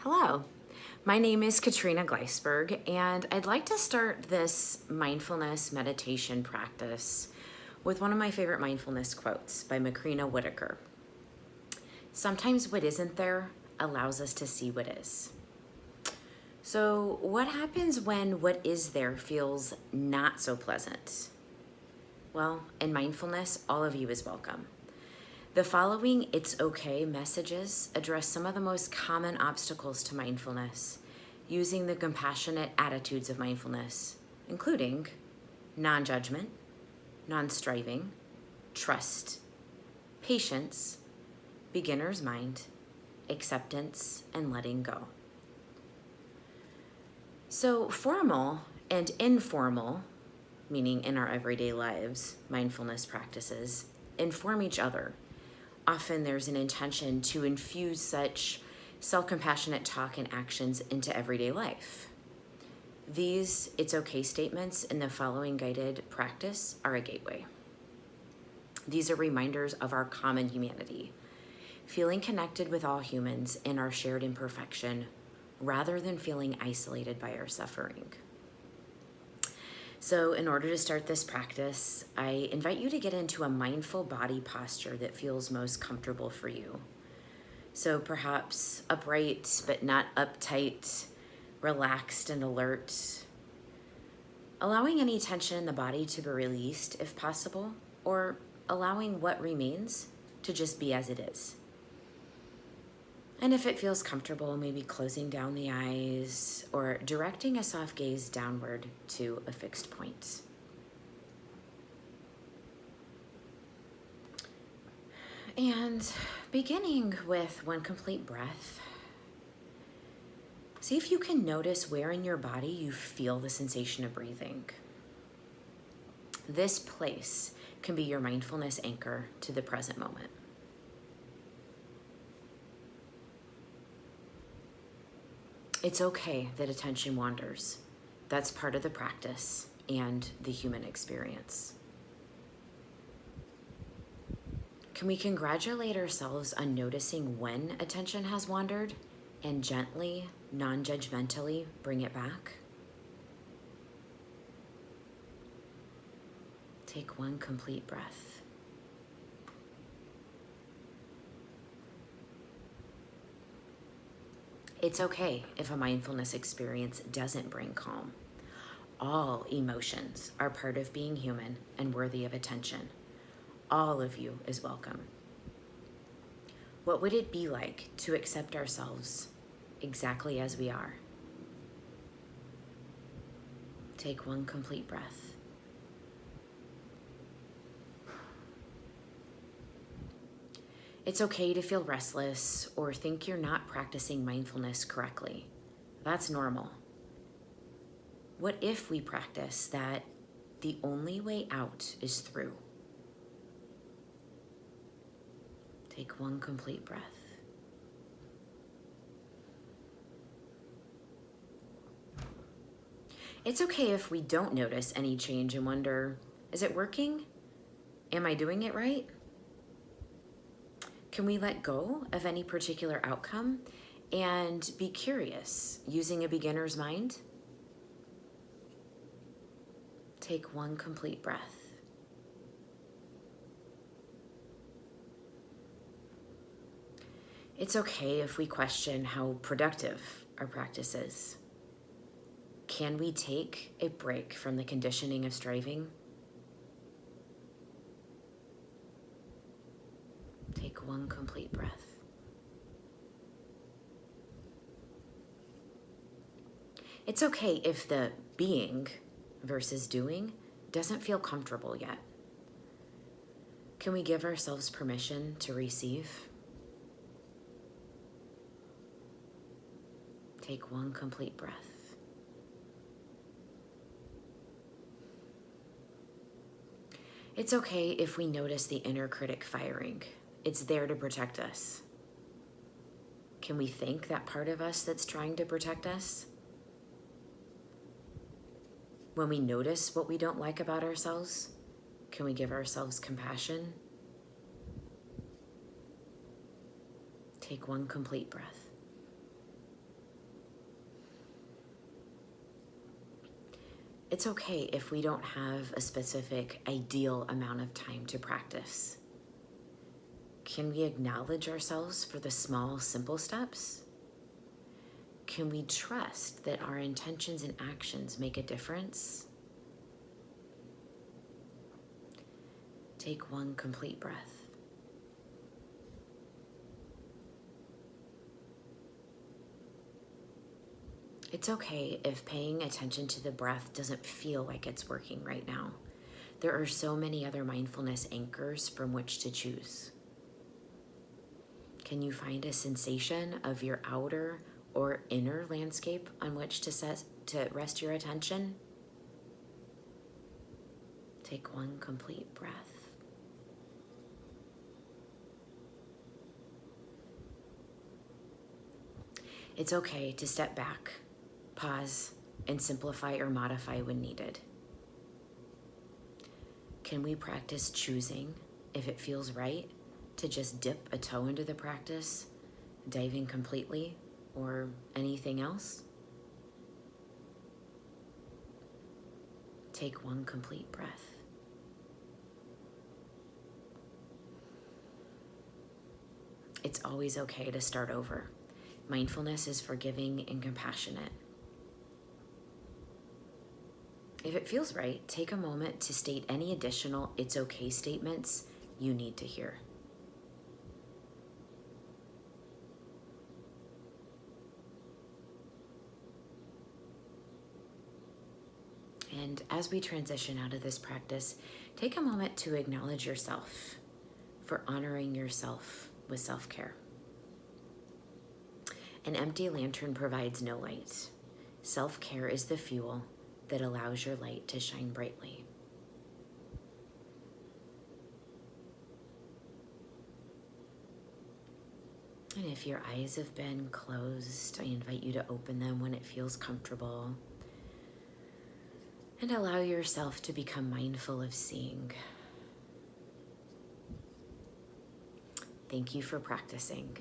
Hello, my name is Katarina Gleisberg, and I'd like to start this mindfulness meditation practice with one of my favorite mindfulness quotes by Macrina Whitaker. Sometimes what isn't there allows us to see what is. So, what happens when what is there feels not so pleasant? Well, in mindfulness, all of you is welcome. The following It's Okay messages address some of the most common obstacles to mindfulness using the compassionate attitudes of mindfulness, including non-judgment, non-striving, trust, patience, beginner's mind, acceptance, and letting go. So formal and informal, meaning in our everyday lives, mindfulness practices, inform each other. Often there's an intention to infuse such self-compassionate talk and actions into everyday life. These It's Okay statements in the following guided practice are a gateway. These are reminders of our common humanity, feeling connected with all humans in our shared imperfection, rather than feeling isolated by our suffering. So in order to start this practice, I invite you to get into a mindful body posture that feels most comfortable for you. So perhaps upright, but not uptight, relaxed and alert, allowing any tension in the body to be released if possible, or allowing what remains to just be as it is. And if it feels comfortable, maybe closing down the eyes or directing a soft gaze downward to a fixed point. And beginning with one complete breath, see if you can notice where in your body you feel the sensation of breathing. This place can be your mindfulness anchor to the present moment. It's okay that attention wanders. That's part of the practice and the human experience. Can we congratulate ourselves on noticing when attention has wandered and gently, non-judgmentally bring it back? Take one complete breath. It's okay if a mindfulness experience doesn't bring calm. All emotions are part of being human and worthy of attention. All of you is welcome. What would it be like to accept ourselves exactly as we are? Take one complete breath. It's okay to feel restless or think you're not practicing mindfulness correctly. That's normal. What if we practice that the only way out is through? Take one complete breath. It's okay if we don't notice any change and wonder, is it working? Am I doing it right? Can we let go of any particular outcome and be curious using a beginner's mind? Take one complete breath. It's okay if we question how productive our practice is. Can we take a break from the conditioning of striving? Take one complete breath. It's okay if the being versus doing doesn't feel comfortable yet. Can we give ourselves permission to receive? Take one complete breath. It's okay if we notice the inner critic firing. It's there to protect us. Can we thank that part of us that's trying to protect us? When we notice what we don't like about ourselves, can we give ourselves compassion? Take one complete breath. It's okay if we don't have a specific ideal amount of time to practice. Can we acknowledge ourselves for the small, simple steps? Can we trust that our intentions and actions make a difference? Take one complete breath. It's okay if paying attention to the breath doesn't feel like it's working right now. There are so many other mindfulness anchors from which to choose. Can you find a sensation of your outer or inner landscape on which to rest your attention? Take one complete breath. It's okay to step back, pause, and simplify or modify when needed. Can we practice choosing, if it feels right, to just dip a toe into the practice, diving completely, or anything else? Take one complete breath. It's always okay to start over. Mindfulness is forgiving and compassionate. If it feels right, take a moment to state any additional "it's okay" statements you need to hear. And as we transition out of this practice, take a moment to acknowledge yourself for honoring yourself with self-care. An empty lantern provides no light. Self-care is the fuel that allows your light to shine brightly. And if your eyes have been closed, I invite you to open them when it feels comfortable. And allow yourself to become mindful of seeing. Thank you for practicing.